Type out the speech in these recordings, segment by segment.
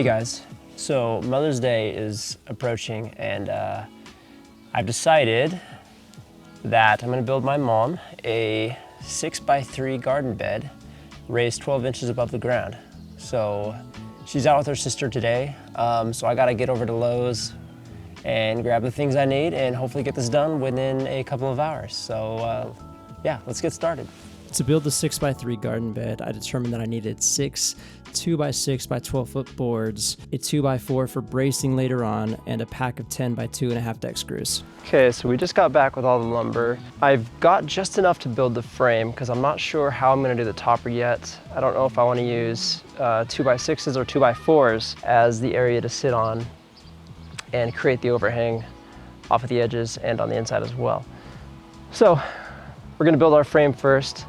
guys, so Mother's Day is approaching and I've decided that I'm gonna build my mom a 6x3 garden bed raised 12 inches above the ground. So she's out with her sister today, so I gotta get over to Lowe's and grab the things I need and hopefully get this done within a couple of hours. So yeah, let's get started. To build the 6x3 garden bed, I determined that I needed 6 2x6 by 12 foot boards, a 2x4 for bracing later on, and a pack of 10 by 2.5 deck screws. Okay, so we just got back with all the lumber. I've got just enough to build the frame because I'm not sure how I'm gonna do the topper yet. I don't know if I wanna use 2x6s or 2x4s as the area to sit on and create the overhang off of the edges and on the inside as well. So we're gonna build our frame first.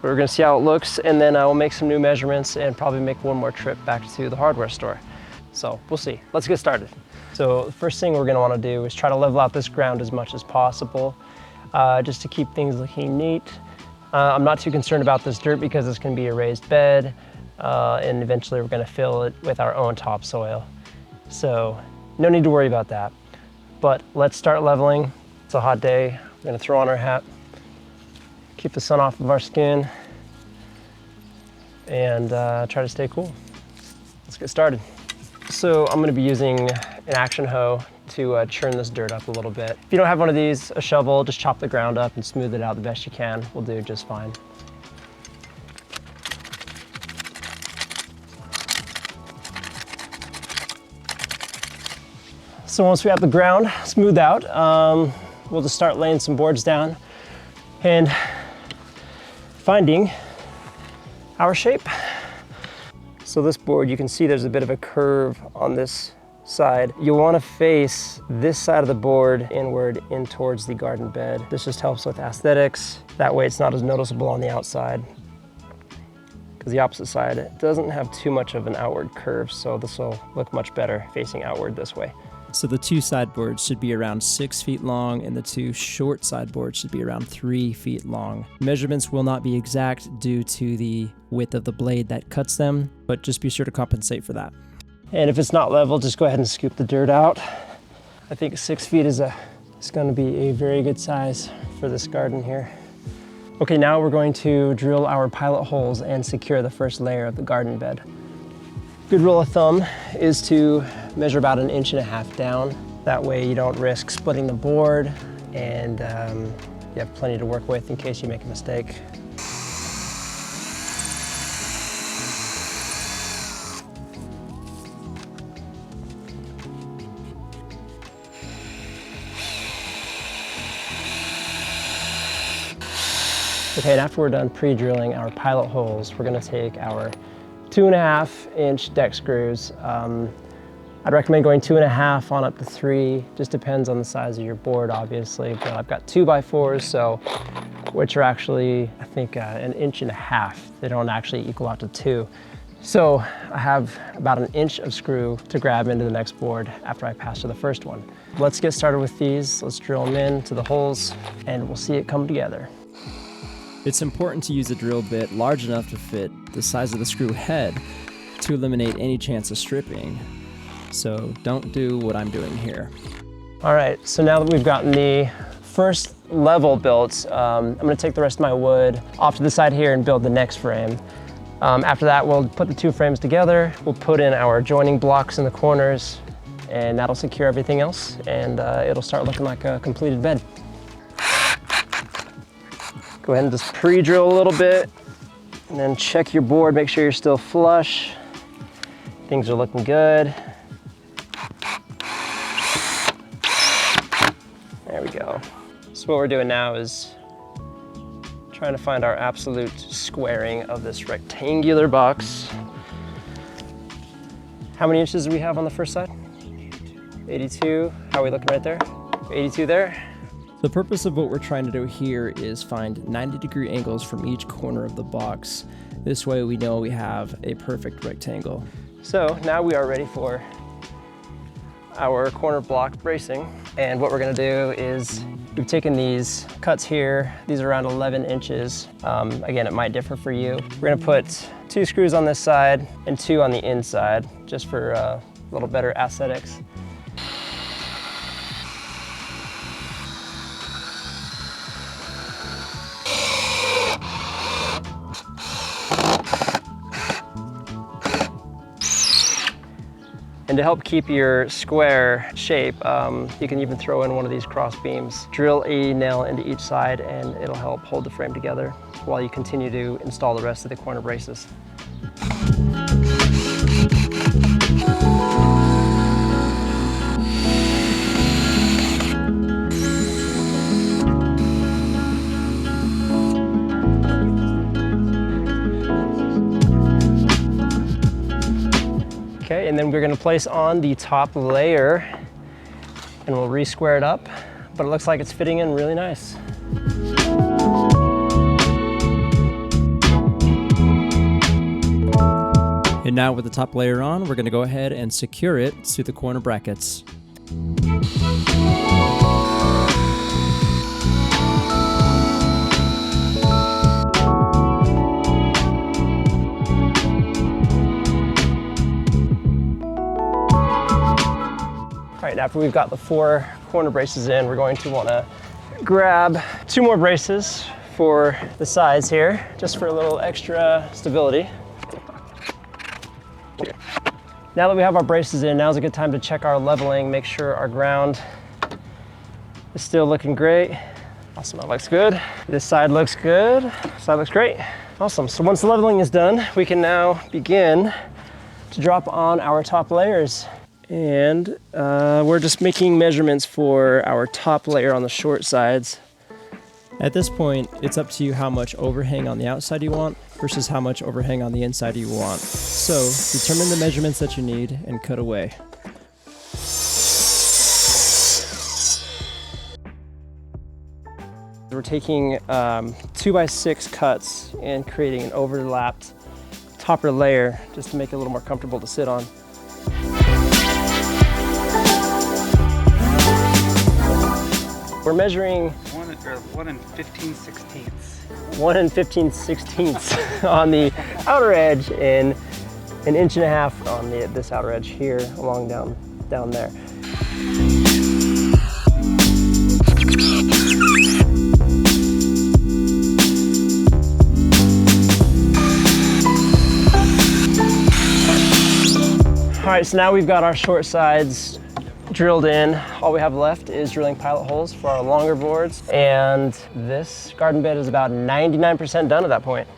We're gonna see how it looks, and then I will make some new measurements and probably make one more trip back to the hardware store. So we'll see. Let's get started. So the first thing we're gonna wanna do is try to level out this ground as much as possible, just to keep things looking neat. I'm not too concerned about this dirt because it's gonna be a raised bed, and eventually we're gonna fill it with our own topsoil. So no need to worry about that. But let's start leveling. It's a hot day. We're gonna throw on our hat, keep the sun off of our skin, and try to stay cool. Let's get started. So I'm gonna be using an action hoe to churn this dirt up a little bit. If you don't have one of these, a shovel, just chop the ground up and smooth it out the best you can. We'll do just fine. So once we have the ground smoothed out, we'll just start laying some boards down and finding our shape. So this board, you can see there's a bit of a curve on this side. You'll want to face this side of the board inward in towards the garden bed. This just helps with aesthetics. That way it's not as noticeable on the outside, because the opposite side, it doesn't have too much of an outward curve, so this will look much better facing outward this way. So the two sideboards should be around 6 feet long, and the two short sideboards should be around 3 feet long. Measurements will not be exact due to the width of the blade that cuts them, but just be sure to compensate for that. And if it's not level, just go ahead and scoop the dirt out. I think 6 feet is going to be a very good size for this garden here. Okay, now we're going to drill our pilot holes and secure the first layer of the garden bed. Good rule of thumb is to measure about 1.5 inches down. That way you don't risk splitting the board, and you have plenty to work with in case you make a mistake. Okay, and after we're done pre-drilling our pilot holes, we're gonna take our 2.5-inch deck screws. I'd recommend going 2.5 on up to 3. Just depends on the size of your board, obviously. But I've got 2x4s, so which are actually, I think, 1.5 inches. They don't actually equal out to 2. So I have about 1 inch of screw to grab into the next board after I pass to the first one. Let's get started with these. Let's drill them into the holes, and we'll see it come together. It's important to use a drill bit large enough to fit the size of the screw head to eliminate any chance of stripping. So don't do what I'm doing here. All right, so now that we've gotten the first level built, I'm gonna take the rest of my wood off to the side here and build the next frame. After that, we'll put the two frames together. We'll put in our joining blocks in the corners, and that'll secure everything else, and it'll start looking like a completed bed. Go ahead and just pre-drill a little bit, and then check your board, make sure you're still flush. Things are looking good. There we go. So what we're doing now is trying to find our absolute squaring of this rectangular box. How many inches do we have on the first side? 82. How are we looking right there? 82 there. The purpose of what we're trying to do here is find 90-degree angles from each corner of the box. This way we know we have a perfect rectangle. So now we are ready for our corner block bracing. And what we're gonna do is we've taken these cuts here. These are around 11 inches. Again, it might differ for you. We're gonna put 2 screws on this side and 2 on the inside, just for a little better aesthetics. And to help keep your square shape, you can even throw in one of these cross beams. Drill a nail into each side and it'll help hold the frame together while you continue to install the rest of the corner braces. Okay, and then we're gonna place on the top layer and we'll re-square it up, but it looks like it's fitting in really nice. And now with the top layer on, we're gonna go ahead and secure it to the corner brackets. All right, after we've got the 4 corner braces in, we're going to wanna grab 2 more braces for the sides here, just for a little extra stability. Now that we have our braces in, now's a good time to check our leveling, make sure our ground is still looking great. Awesome, that looks good. This side looks good, this side looks great. Awesome, so once the leveling is done, we can now begin to drop on our top layers. And we're just making measurements for our top layer on the short sides. At this point, it's up to you how much overhang on the outside you want versus how much overhang on the inside you want. So determine the measurements that you need and cut away. We're taking 2x6 cuts and creating an overlapped topper layer just to make it a little more comfortable to sit on. We're measuring 1 and 15/16ths. 1 and 15/16ths on the outer edge and 1.5 inches on this outer edge here, along down there. All right, so now we've got our short sides drilled in. All we have left is drilling pilot holes for our longer boards, and this garden bed is about 99% done at that point.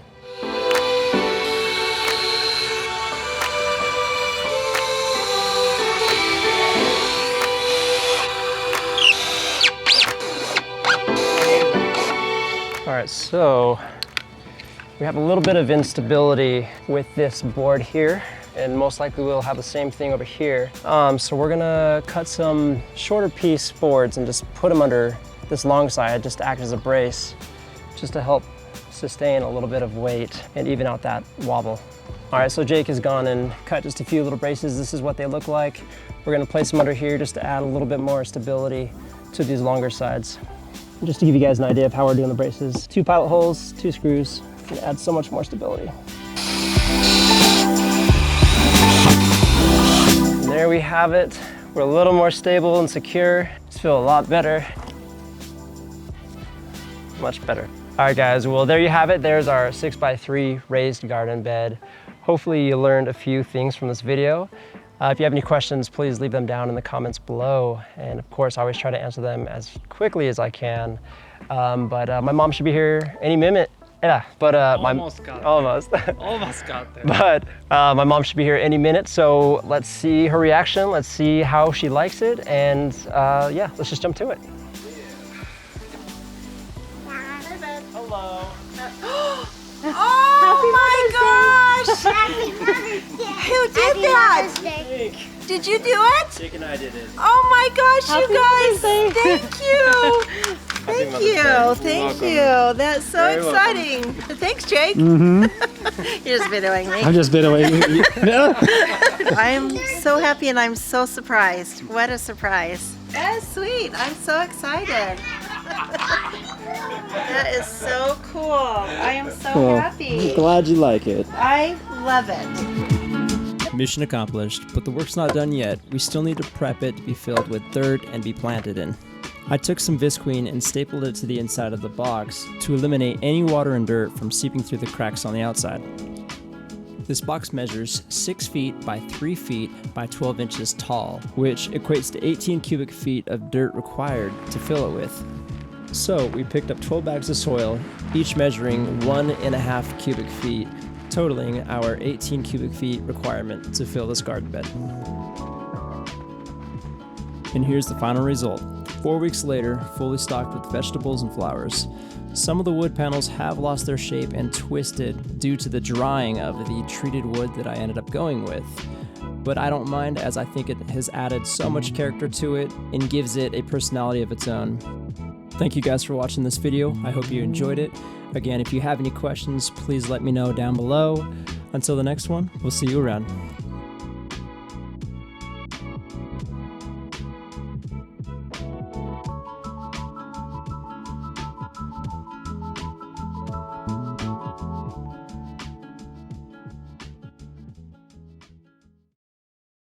All right, so we have a little bit of instability with this board here, and most likely we'll have the same thing over here. So we're gonna cut some shorter piece boards and just put them under this long side just to act as a brace, just to help sustain a little bit of weight and even out that wobble. All right, so Jake has gone and cut just a few little braces. This is what they look like. We're gonna place them under here just to add a little bit more stability to these longer sides. Just to give you guys an idea of how we're doing the braces. 2 pilot holes, 2 screws, and add so much more stability. And there we have it. We're a little more stable and secure. Just feel a lot better. Much better. All right guys, well there you have it. There's our 6x3 raised garden bed. Hopefully you learned a few things from this video. If you have any questions, please leave them down in the comments below. And of course, I always try to answer them as quickly as I can. But my mom should be here any minute. Yeah, but Almost got there. But my mom should be here any minute, so let's see her reaction. Let's see how she likes it, and yeah, let's just jump to it. Hello. Oh my gosh! Who did that? Did you do it? Jake and I did it. Oh my gosh, you guys! Thank you! Thank you, thank you. That's so exciting. Thanks, Jake. You're just videoing me. I'm just videoing you. I'm so happy and I'm so surprised. What a surprise. That's sweet. I'm so excited. That is so cool. I am so happy. Glad you like it. I love it. Mission accomplished, but the work's not done yet. We still need to prep it to be filled with dirt and be planted in. I took some visqueen and stapled it to the inside of the box to eliminate any water and dirt from seeping through the cracks on the outside. This box measures 6 feet by 3 feet by 12 inches tall, which equates to 18 cubic feet of dirt required to fill it with. So we picked up 12 bags of soil, each measuring 1.5 cubic feet, totaling our 18 cubic feet requirement to fill this garden bed. And here's the final result. 4 weeks later, fully stocked with vegetables and flowers. Some of the wood panels have lost their shape and twisted due to the drying of the treated wood that I ended up going with. But I don't mind, as I think it has added so much character to it and gives it a personality of its own. Thank you guys for watching this video. I hope you enjoyed it. Again, if you have any questions, please let me know down below. Until the next one, we'll see you around.